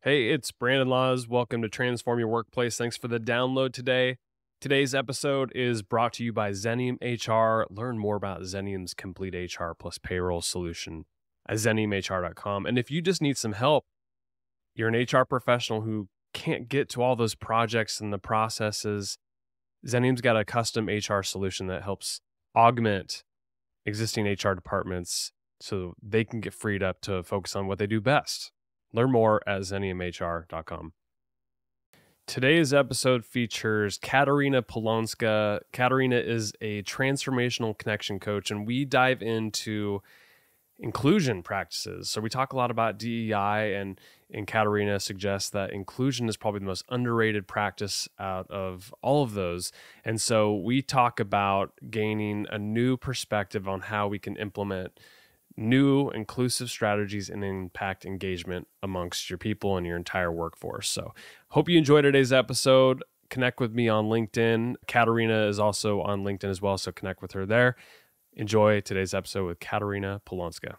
Hey, it's Brandon Laws. Welcome to Transform Your Workplace. Thanks for the download today. Today's episode is brought to you by Xenium HR. Learn more about Xenium's complete HR plus payroll solution at xeniumhr.com. And if you just need some help, you're an HR professional who can't get to all those projects and the processes, Xenium's got a custom HR solution that helps augment existing HR departments so they can get freed up to focus on what they do best. Learn more at xeniumhr.com. Today's episode features Katarina Polonska. Katarina is a transformational connection coach, and we dive into inclusion practices. So we talk a lot about DEI, and Katarina suggests that inclusion is probably the most underrated practice out of all of those. And so we talk about gaining a new perspective on how we can implement new inclusive strategies and impact engagement amongst your people and your entire workforce. So hope you enjoyed today's episode. Connect with me on LinkedIn. Katarina is also on LinkedIn as well, so connect with her there. Enjoy today's episode with Katarina Polonska.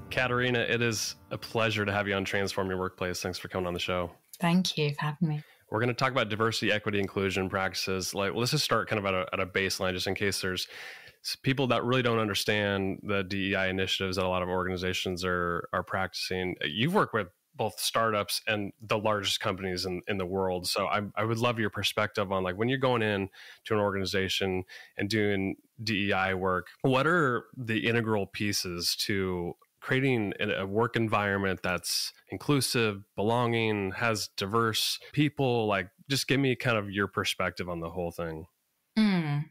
Katarina, it is a pleasure to have you on Transform Your Workplace. Thanks for coming on the show. Thank you for having me. We're going to talk about diversity, equity, inclusion practices. Let's just start kind of at a baseline, just in case there's people that really don't understand the DEI initiatives that a lot of organizations are practicing. You've worked with both startups and the largest companies in the world. So I would love your perspective on, like, when you're going in to an organization and doing DEI work, what are the integral pieces to creating a work environment that's inclusive, belonging, has diverse people? Like, just give me kind of your perspective on the whole thing.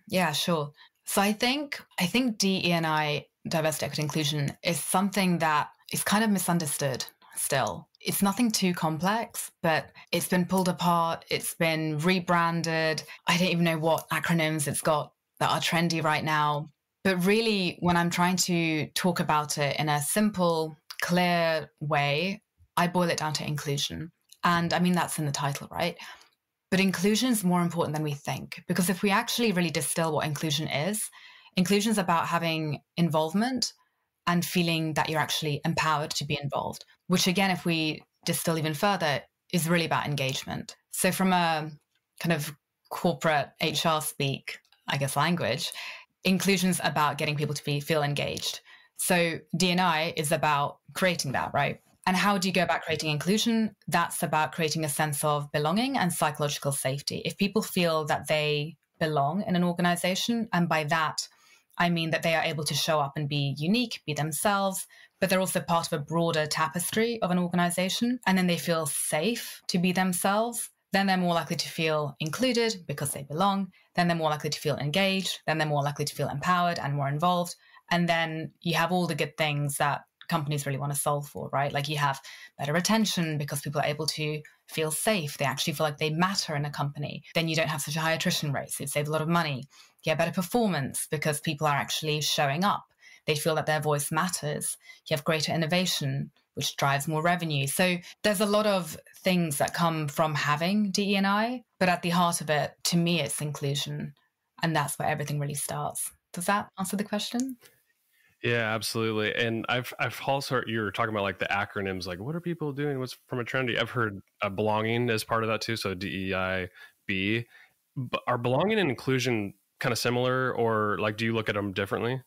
Yeah, sure. So I think DE&I, diversity, equity, inclusion, is something that is kind of misunderstood still. It's nothing too complex, but it's been pulled apart. It's been rebranded. I don't even know what acronyms it's got that are trendy right now. But really, when I'm trying to talk about it in a simple, clear way, I boil it down to inclusion. And I mean, that's in the title, right? But inclusion is more important than we think, because if we actually really distill what inclusion is about having involvement and feeling that you're actually empowered to be involved, which again, if we distill even further, is really about engagement. So from a kind of corporate HR speak, I guess, language, inclusion's about getting people to feel engaged. So D&I is about creating that, right? And how do you go about creating inclusion? That's about creating a sense of belonging and psychological safety. If people feel that they belong in an organization, and by that, I mean that they are able to show up and be unique, be themselves, but they're also part of a broader tapestry of an organization, and then they feel safe to be themselves, then they're more likely to feel included because they belong. Then they're more likely to feel engaged. Then they're more likely to feel empowered and more involved. And then you have all the good things that companies really want to solve for, right? Like you have better retention because people are able to feel safe. They actually feel like they matter in a company. Then you don't have such a high attrition rate, so you save a lot of money. You have better performance because people are actually showing up. They feel that their voice matters. You have greater innovation, which drives more revenue. So there's a lot of things that come from having DE&I, but at the heart of it, to me, it's inclusion. And that's where everything really starts. Does that answer the question? Yeah, absolutely. And I've also heard you were talking about, like, the acronyms, like, what are people doing? What's from a trendy? I've heard belonging as part of that too. So DEIB. But are belonging and inclusion kind of similar, or like, do you look at them differently?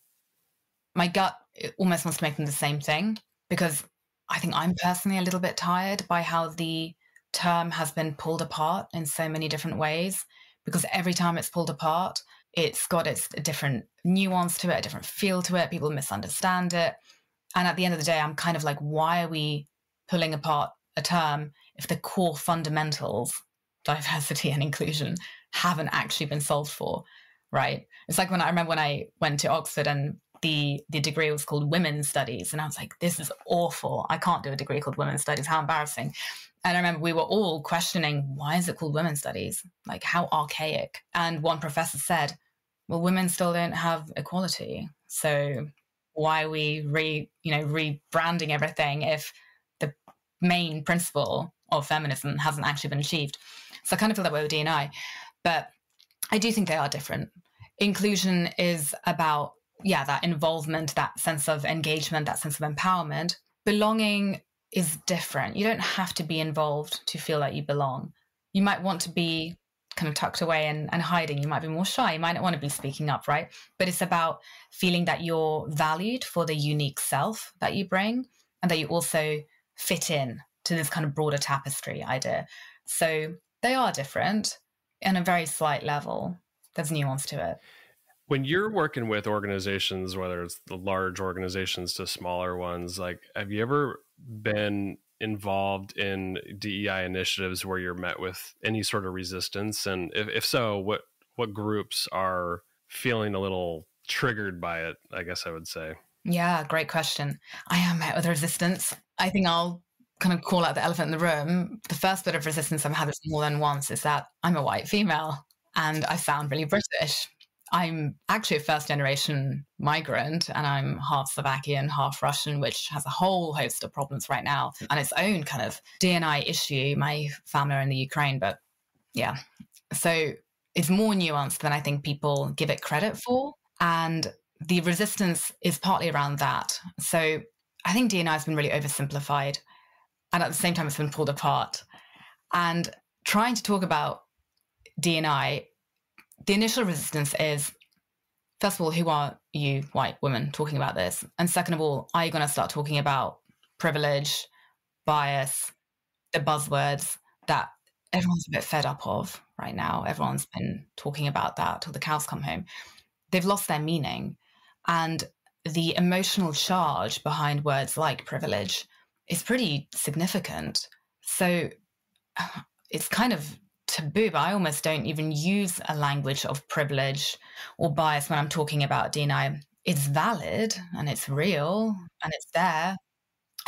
My gut almost wants to make them the same thing, because I think I'm personally a little bit tired by how the term has been pulled apart in so many different ways, because every time it's pulled apart, it's got a different nuance to it, a different feel to it. People misunderstand it. And at the end of the day, I'm kind of like, why are we pulling apart a term if the core fundamentals, diversity and inclusion, haven't actually been solved for, right? It's like I remember when I went to Oxford and the degree was called Women's Studies. And I was like, this is awful. I can't do a degree called Women's Studies. How embarrassing. And I remember we were all questioning, why is it called Women's Studies? Like, how archaic. And one professor said, well, women still don't have equality. So why are we rebranding everything if the main principle of feminism hasn't actually been achieved? So I kind of feel that way with D&I, but I do think they are different. Inclusion is about, that involvement, that sense of engagement, that sense of empowerment. Belonging is different. You don't have to be involved to feel that you belong. You might want to be kind of tucked away and hiding. You might be more shy. You might not want to be speaking up, right? But it's about feeling that you're valued for the unique self that you bring and that you also fit in to this kind of broader tapestry idea. So they are different on a very slight level. There's nuance to it. When you're working with organizations, whether it's the large organizations to smaller ones, like, have you ever been involved in DEI initiatives where you're met with any sort of resistance? And if so, what groups are feeling a little triggered by it, I guess I would say? Yeah, great question. I am met with resistance. I think I'll kind of call out the elephant in the room. The first bit of resistance I've had more than once is that I'm a white female and I sound really British. I'm actually a first-generation migrant, and I'm half Slovakian, half Russian, which has a whole host of problems right now and its own kind of D&I issue. My family are in the Ukraine, but yeah. So it's more nuanced than I think people give it credit for. And the resistance is partly around that. So I think D&I has been really oversimplified, and at the same time, it's been pulled apart. And trying to talk about D&I, the initial resistance is, first of all, who are you, white women, talking about this? And second of all, are you going to start talking about privilege, bias, the buzzwords that everyone's a bit fed up of right now? Everyone's been talking about that till the cows come home. They've lost their meaning. And the emotional charge behind words like privilege is pretty significant. So it's kind of taboo, but I almost don't even use a language of privilege or bias when I'm talking about D&I. It's valid and it's real and it's there.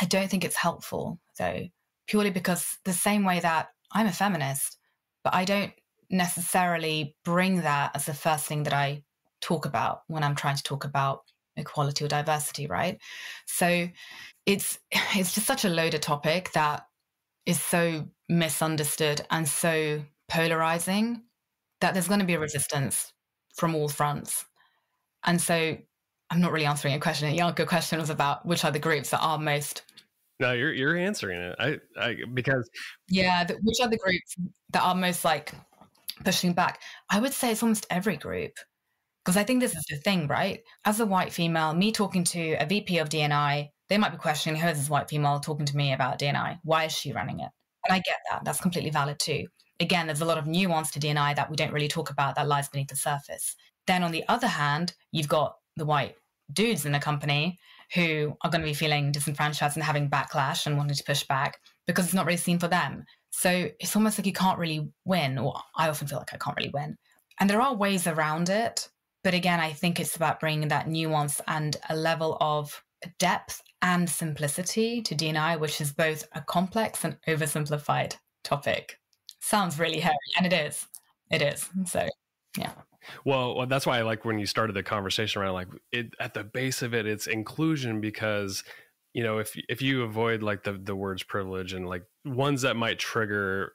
I don't think it's helpful, though, purely because the same way that I'm a feminist, but I don't necessarily bring that as the first thing that I talk about when I'm trying to talk about equality or diversity, right? So it's just such a loaded topic that is so misunderstood and so polarizing that there's going to be a resistance from all fronts. And so I'm not really answering a question. Your question was about which are the groups that are most... No, you're answering it. Because... Yeah, which are the groups that are most like pushing back? I would say it's almost every group. Because I think this is the thing, right? As a white female, me talking to a VP of D&I, they might be questioning, who is this white female talking to me about D&I? Why is she running it? And I get that. That's completely valid too. Again, there's a lot of nuance to D&I that we don't really talk about that lies beneath the surface. Then on the other hand, you've got the white dudes in the company who are going to be feeling disenfranchised and having backlash and wanting to push back because it's not really seen for them. So it's almost like you can't really win, or I often feel like I can't really win. And there are ways around it. But again, I think it's about bringing that nuance and a level of depth and simplicity to D&I, which is both a complex and oversimplified topic. Sounds really hairy, and it is. It is. So, yeah. Well, that's why I like when you started the conversation around like it at the base of it, it's inclusion, because if you avoid like the words privilege and like ones that might trigger,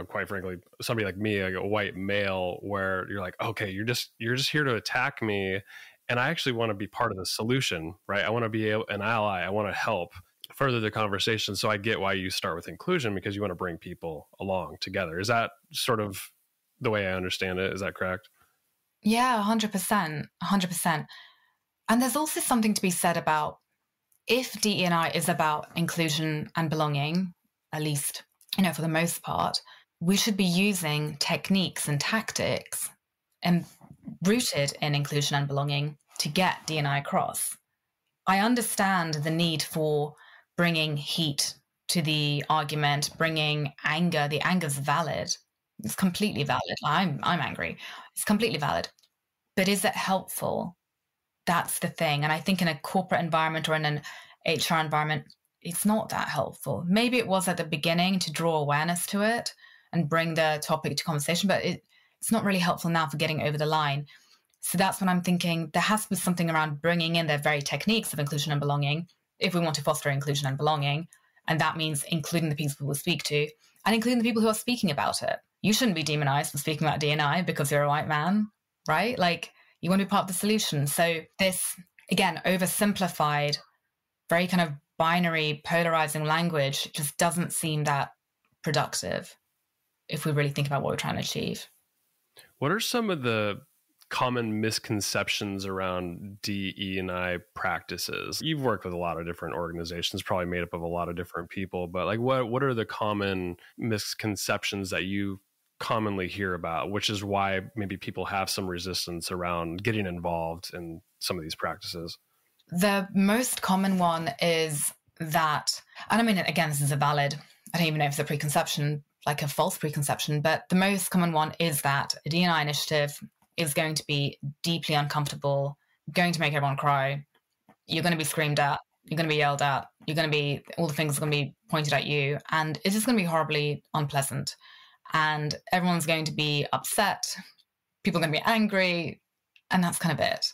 quite frankly, somebody like me, like a white male, where you're like, okay, you're just here to attack me, and I actually want to be part of the solution, right? I want to be an ally. I want to help further the conversation. So I get why you start with inclusion, because you want to bring people along together. Is that sort of the way I understand it? Is that correct? Yeah, 100%. 100%. And there's also something to be said about if DE&I is about inclusion and belonging, at least, for the most part, we should be using techniques and tactics and rooted in inclusion and belonging to get D&I across. I understand the need for bringing heat to the argument, bringing anger. The anger's valid. It's completely valid. I'm angry. It's completely valid. But is it helpful? That's the thing. And I think in a corporate environment or in an HR environment, it's not that helpful. Maybe it was at the beginning to draw awareness to it and bring the topic to conversation, but it's not really helpful now for getting over the line. So that's when I'm thinking there has to be something around bringing in their very techniques of inclusion and belonging if we want to foster inclusion and belonging. And that means including the people we speak to and including the people who are speaking about it. You shouldn't be demonized for speaking about D&I because you're a white man, right? Like, you want to be part of the solution. So this, again, oversimplified, very kind of binary, polarizing language just doesn't seem that productive if we really think about what we're trying to achieve. What are some of the common misconceptions around DE&I practices? You've worked with a lot of different organizations, probably made up of a lot of different people, but like what are the common misconceptions that you commonly hear about, which is why maybe people have some resistance around getting involved in some of these practices? The most common one is that, and I mean, again, this is a valid, I don't even know if it's a preconception, like a false preconception, but the most common one is that a D&I initiative is going to be deeply uncomfortable, going to make everyone cry. You're going to be screamed at, you're going to be yelled at, all the things are going to be pointed at you, and it's just going to be horribly unpleasant. And everyone's going to be upset, people are going to be angry, and that's kind of it.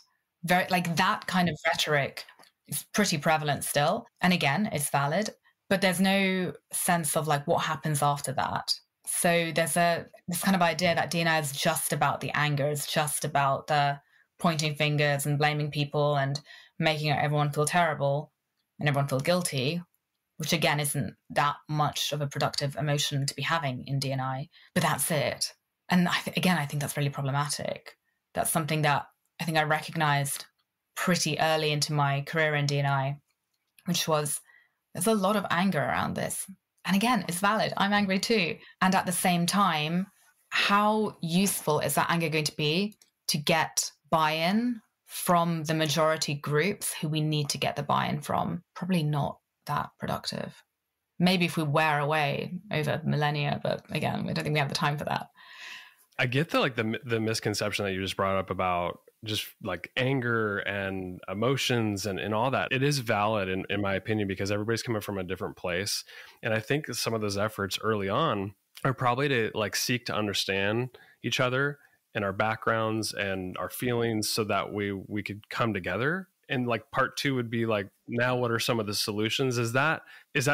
Very, like, that kind of rhetoric is pretty prevalent still. And again, it's valid, but there's no sense of like what happens after that. So there's this kind of idea that D&I is just about the anger, it's just about the pointing fingers and blaming people and making everyone feel terrible and everyone feel guilty, which again isn't that much of a productive emotion to be having in D&I, but that's it. And I think that's really problematic. That's something that I think I recognized pretty early into my career in D&I, which was there's a lot of anger around this. And again, it's valid. I'm angry too. And at the same time, how useful is that anger going to be to get buy-in from the majority groups who we need to get the buy-in from? Probably not that productive. Maybe if we wear away over millennia, but again, I don't think we have the time for that. I get the misconception that you just brought up about just like anger and emotions and all that. It is valid in my opinion, because everybody's coming from a different place. And I think some of those efforts early on are probably to like seek to understand each other and our backgrounds and our feelings so that we could come together. And like part two would be like, now what are some of the solutions? Is that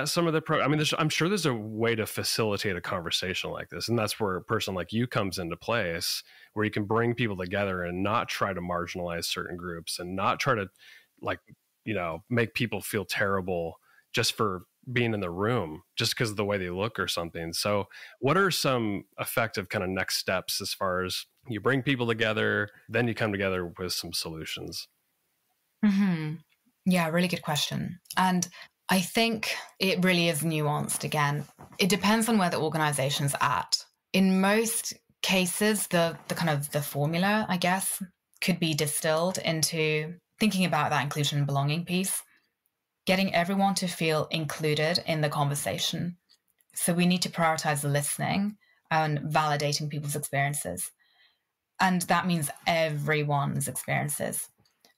some of the I'm sure there's a way to facilitate a conversation like this. And that's where a person like you comes into place, where you can bring people together and not try to marginalize certain groups and not try to like, make people feel terrible just for being in the room, just because of the way they look or something. So what are some effective kind of next steps as far as you bring people together, then you come together with some solutions? Mm-hmm. Yeah, really good question. And I think it really is nuanced again. It depends on where the organization's at. In most cases, the kind of the formula, I guess, could be distilled into thinking about that inclusion and belonging piece, getting everyone to feel included in the conversation. So we need to prioritize listening and validating people's experiences. And that means everyone's experiences.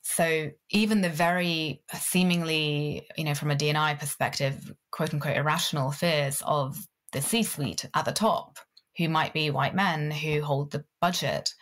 So even the very seemingly, from a D&I perspective, quote unquote, irrational fears of the C-suite at the top, who might be white men who hold the budget,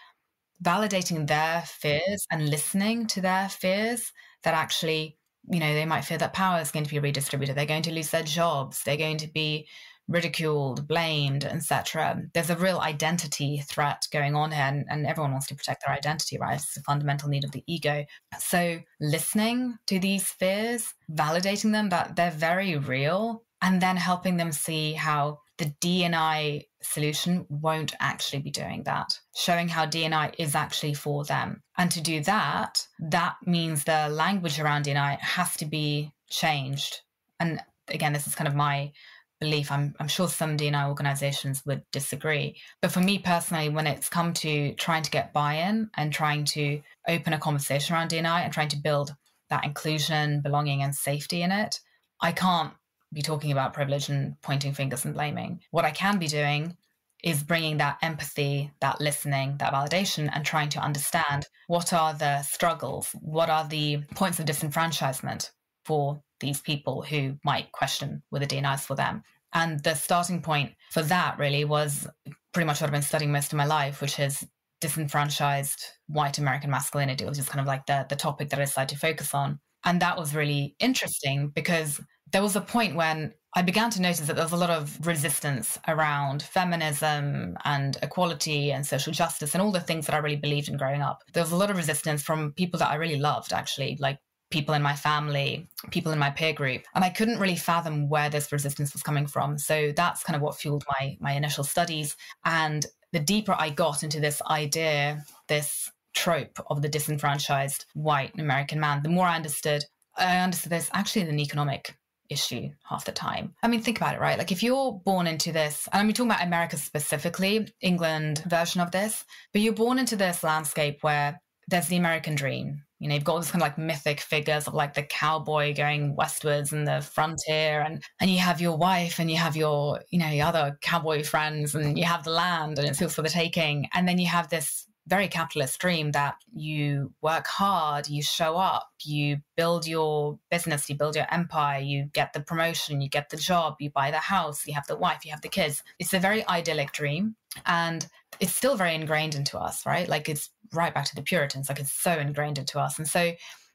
validating their fears and listening to their fears that actually, they might fear that power is going to be redistributed. They're going to lose their jobs. They're going to be ridiculed, blamed, etc. There's a real identity threat going on here, and everyone wants to protect their identity, right? It's a fundamental need of the ego. So listening to these fears, validating them, that they're very real, and then helping them see how the D&I solution won't actually be doing that, showing how D&I is actually for them. And to do that, that means the language around D&I has to be changed. And again, this is kind of my belief. I'm sure some D&I organizations would disagree. But for me personally, when it's come to trying to get buy-in and trying to open a conversation around D&I and trying to build that inclusion, belonging, and safety in it, I can't be talking about privilege and pointing fingers and blaming. What I can be doing is bringing that empathy, that listening, that validation, and trying to understand what are the struggles, what are the points of disenfranchisement for these people who might question whether D&I is for them. And the starting point for that really was pretty much what I've been studying most of my life, which is disenfranchised white American masculinity, which is kind of like the topic that I decided to focus on. And that was really interesting because there was a point when I began to notice that there was a lot of resistance around feminism and equality and social justice and all the things that I really believed in growing up. There was a lot of resistance from people that I really loved, actually, like people in my family, people in my peer group. And I couldn't really fathom where this resistance was coming from. So that's kind of what fueled my initial studies. And the deeper I got into this idea, this trope of the disenfranchised white American man, the more I understood there's actually an economic issue half the time. I mean, think about it, right? Like if you're born into this, and I'm talking about America specifically, England version of this, but you're born into this landscape where there's the American dream. You know, you've got this kind of like mythic figures of like the cowboy going westwards and the frontier, and you have your wife and you have your, you know, your other cowboy friends, and you have the land and it's yours for the taking. And then you have this very capitalist dream that you work hard, you show up, you build your business, you build your empire, you get the promotion, you get the job, you buy the house, you have the wife, you have the kids. It's a very idyllic dream. And it's still very ingrained into us, right? Like it's right back to the Puritans, like it's so ingrained into us. And so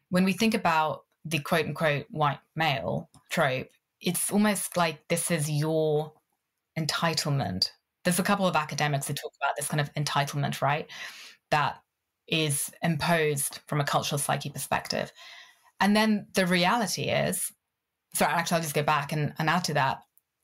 when we think about the quote unquote white male trope, it's almost like this is your entitlement. There's a couple of academics who talk about this kind of entitlement, right? That is imposed from a cultural psyche perspective. And then the reality is, sorry, actually, I'll just go back and add to that.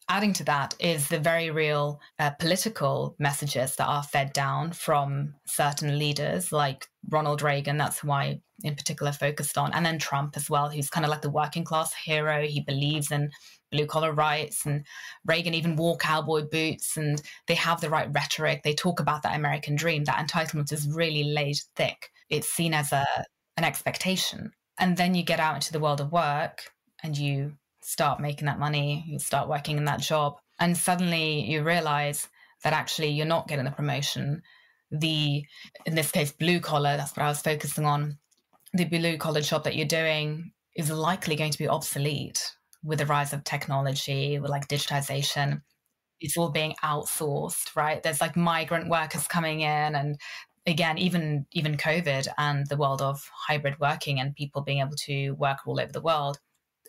Adding to that is the very real political messages that are fed down from certain leaders like Ronald Reagan. That's who I in particular focused on. And then Trump as well, who's kind of like the working class hero. He believes in blue collar rights, and Reagan even wore cowboy boots, and they have the right rhetoric. They talk about that American dream. That entitlement is really laid thick. It's seen as an expectation. And then you get out into the world of work and you start making that money, you start working in that job, and suddenly you realize that actually you're not getting the promotion. In this case, blue collar, that's what I was focusing on. The blue collar job that you're doing is likely going to be obsolete with the rise of technology, with like digitization. It's all being outsourced, right? There's like migrant workers coming in, and again, even COVID and the world of hybrid working and people being able to work all over the world,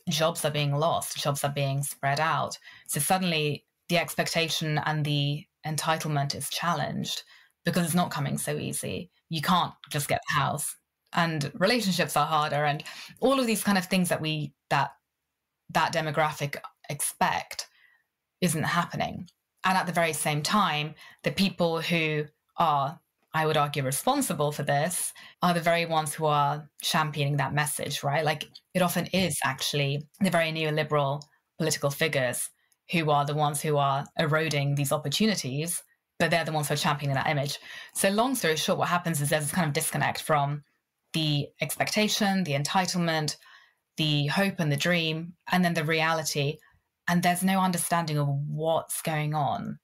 jobs are being lost, jobs are being spread out. So suddenly the expectation and the entitlement is challenged because it's not coming so easy. You can't just get the house, and relationships are harder, and all of these kind of things that demographic expect isn't happening. And at the very same time, the people who are, I would argue, responsible for this are the very ones who are championing that message, right? Like it often is actually the very neoliberal political figures who are the ones who are eroding these opportunities, but they're the ones who are championing that image. So long story short, what happens is there's this kind of disconnect from the expectation, the entitlement, the hope and the dream, and then the reality. And there's no understanding of what's going on.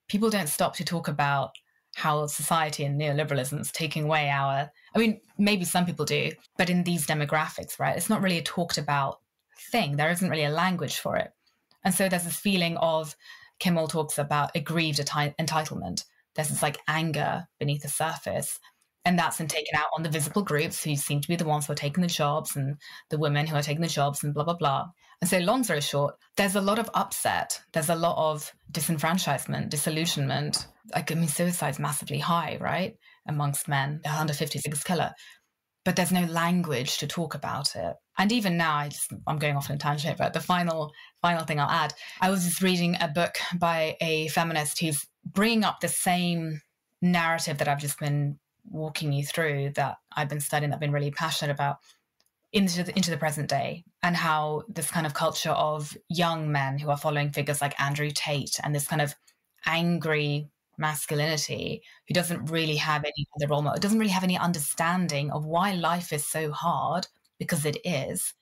People don't stop to talk about how society and neoliberalism is taking away maybe some people do, but in these demographics, right, it's not really a talked about thing. There isn't really a language for it. And so there's this feeling of, Kimmel talks about aggrieved entitlement. There's this like anger beneath the surface. And that's then taken out on the visible groups who seem to be the ones who are taking the jobs, and the women who are taking the jobs, and blah, blah, blah. And so long story short, there's a lot of upset. There's a lot of disenfranchisement, disillusionment. Suicide's massively high, right? Amongst men, under 56 killer. But there's no language to talk about it. And even now, I'm going off on a tangent, but the final thing I'll add, I was just reading a book by a feminist who's bringing up the same narrative that I've just been walking you through, that I've been studying, that I've been really passionate about, into the present day, and how this kind of culture of young men who are following figures like Andrew Tate and this kind of angry masculinity who doesn't really have any other role model, doesn't really have any understanding of why life is so hard, because it is.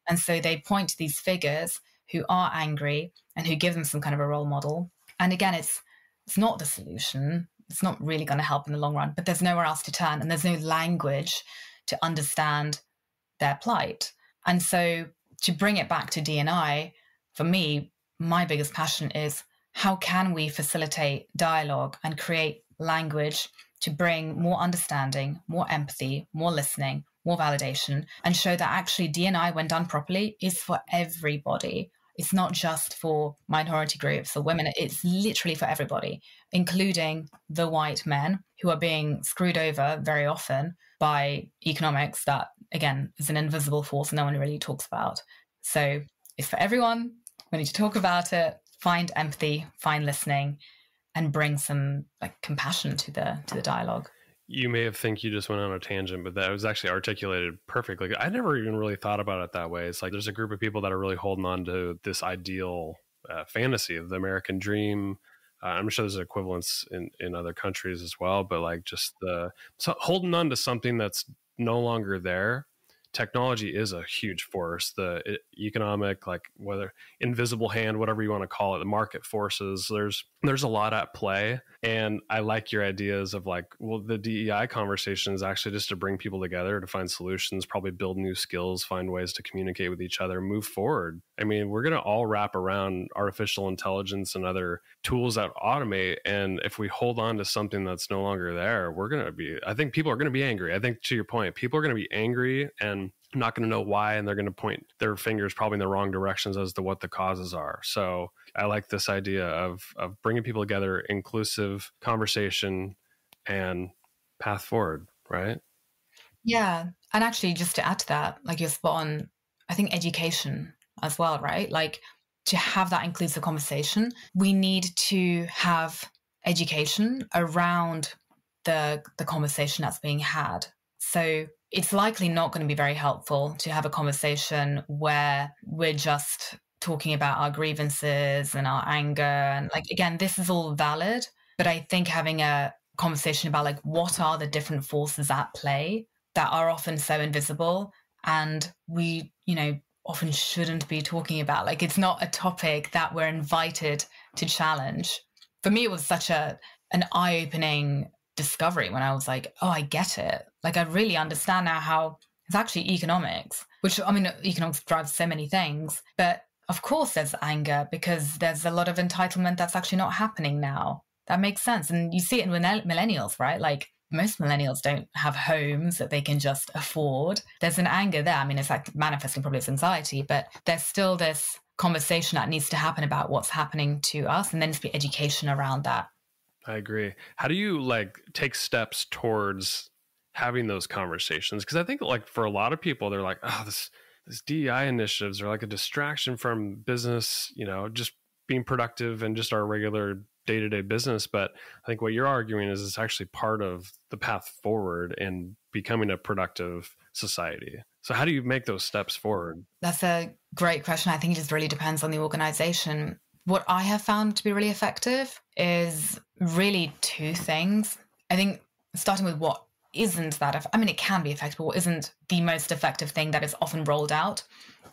And so they point to these figures who are angry and who give them some kind of a role model. And again, it's not the solution. It's not really going to help in the long run, but there's nowhere else to turn, and there's no language to understand their plight. And so to bring it back to D&I, for me, my biggest passion is how can we facilitate dialogue and create language to bring more understanding, more empathy, more listening, more validation, and show that actually D&I, when done properly, is for everybody. It's not just for minority groups or women. It's literally for everybody, including the white men who are being screwed over very often by economics that, again, is an invisible force no one really talks about. So it's for everyone. We need to talk about it, find empathy, find listening, and bring some like compassion to the dialogue. You may think you just went on a tangent, but that was actually articulated perfectly. I never even really thought about it that way. It's like there's a group of people that are really holding on to this ideal fantasy of the American dream. I'm sure there's equivalents in other countries as well, but like just holding on to something that's no longer there. Technology is a huge force. The economic, like whether invisible hand, whatever you want to call it, the market forces, there's a lot at play. And I like your ideas of like, well, the DEI conversation is actually just to bring people together to find solutions, probably build new skills, find ways to communicate with each other, move forward. I mean, we're going to all wrap around artificial intelligence and other tools that automate. And if we hold on to something that's no longer there, I think people are going to be angry. I think to your point, people are going to be angry and not going to know why, and they're going to point their fingers probably in the wrong directions as to what the causes are. So I like this idea of bringing people together, inclusive conversation, and path forward, right? Yeah. And actually, just to add to that, like you're spot on, I think education as well, right? Like to have that inclusive conversation, we need to have education around the conversation that's being had. So it's likely not going to be very helpful to have a conversation where we're just talking about our grievances and our anger. And like, again, this is all valid, but I think having a conversation about like, what are the different forces at play that are often so invisible and we, often shouldn't be talking about. Like, it's not a topic that we're invited to challenge. For me, it was such an eye-opening discovery when I was like, oh, I get it. Like, I really understand now how it's actually economics, which, economics drives so many things. But of course there's anger because there's a lot of entitlement that's actually not happening now. That makes sense. And you see it in millennials, right? Like, most millennials don't have homes that they can just afford. There's an anger there. I mean, it's like manifesting probably as anxiety, but there's still this conversation that needs to happen about what's happening to us, and then to be education around that. I agree. How do you like take steps towards having those conversations? Because I think like for a lot of people, they're like, oh, this DEI initiatives are like a distraction from business, just being productive and just our regular day-to-day business. But I think what you're arguing is it's actually part of the path forward and becoming a productive society. So how do you make those steps forward? That's a great question. I think it just really depends on the organization. What I have found to be really effective is really two things. I think starting with what isn't that, it can be effective, but what isn't the most effective thing that is often rolled out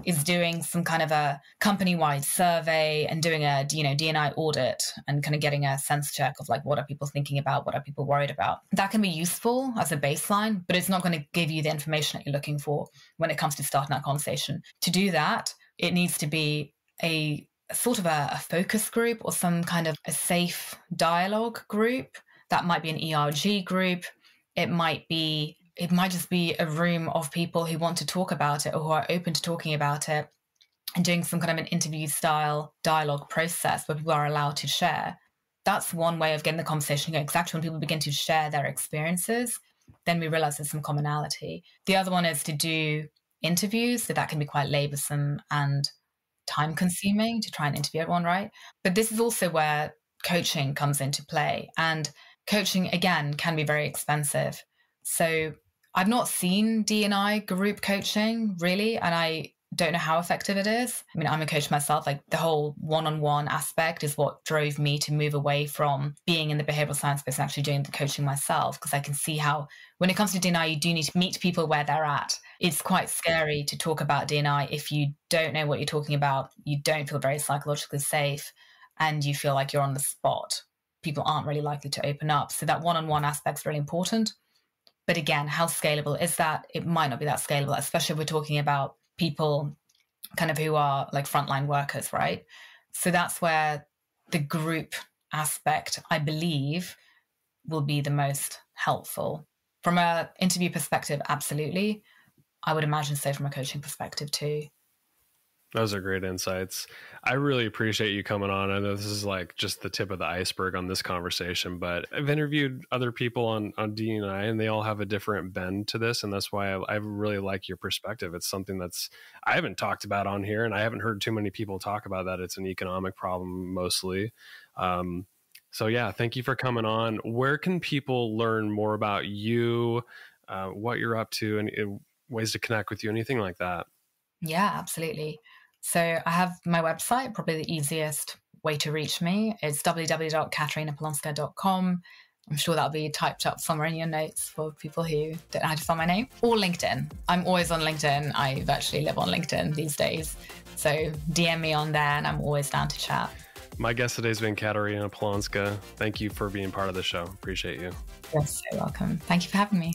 is doing some kind of a company-wide survey and doing a D&I audit and kind of getting a sense check of like, what are people thinking about? What are people worried about? That can be useful as a baseline, but it's not going to give you the information that you're looking for when it comes to starting that conversation. To do that, it needs to be a sort of a focus group or some kind of a safe dialogue group. That might be an ERG group. It might just be a room of people who want to talk about it or who are open to talking about it, and doing some kind of an interview style dialogue process where people are allowed to share. That's one way of getting the conversation going, because actually when people begin to share their experiences, then we realize there's some commonality. The other one is to do interviews. So that can be quite laborsome and time consuming to try and interview everyone, right? But this is also where coaching comes into play. And coaching, again, can be very expensive. So I've not seen D&I group coaching really, and I don't know how effective it is. I mean, I'm a coach myself. Like, the whole one-on-one aspect is what drove me to move away from being in the behavioral science space and actually doing the coaching myself, because I can see how when it comes to D&I, you do need to meet people where they're at. It's quite scary to talk about D&I if you don't know what you're talking about, you don't feel very psychologically safe, and you feel like you're on the spot. People aren't really likely to open up. So that one-on-one aspect is really important. But again, how scalable is that? It might not be that scalable, especially if we're talking about people kind of who are like frontline workers, right? So that's where the group aspect, I believe, will be the most helpful. From an interview perspective, absolutely. I would imagine so from a coaching perspective too. Those are great insights. I really appreciate you coming on. I know this is like just the tip of the iceberg on this conversation, but I've interviewed other people on D&I and they all have a different bend to this. And that's why I really like your perspective. It's something that's I haven't talked about on here, and I haven't heard too many people talk about that. It's an economic problem mostly. So yeah, thank you for coming on. Where can people learn more about you, what you're up to, and ways to connect with you, anything like that? Yeah, absolutely. So I have my website, probably the easiest way to reach me. It's www.katarinapolonska.com. I'm sure that'll be typed up somewhere in your notes for people who don't know how to spell my name. Or LinkedIn. I'm always on LinkedIn. I virtually live on LinkedIn these days. So DM me on there and I'm always down to chat. My guest today has been Katarina Polonska. Thank you for being part of the show. Appreciate you. You're so welcome. Thank you for having me.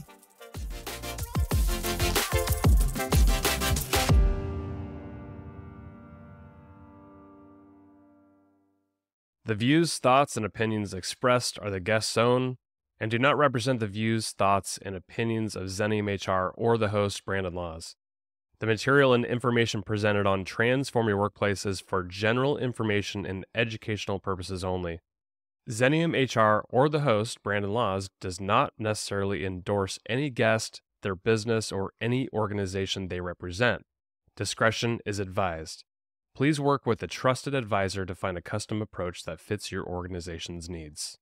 The views, thoughts, and opinions expressed are the guest's own and do not represent the views, thoughts, and opinions of Xenium HR or the host, Brandon Laws. The material and information presented on Transform Your Workplace is for general information and educational purposes only. Xenium HR or the host, Brandon Laws, does not necessarily endorse any guest, their business, or any organization they represent. Discretion is advised. Please work with a trusted advisor to find a custom approach that fits your organization's needs.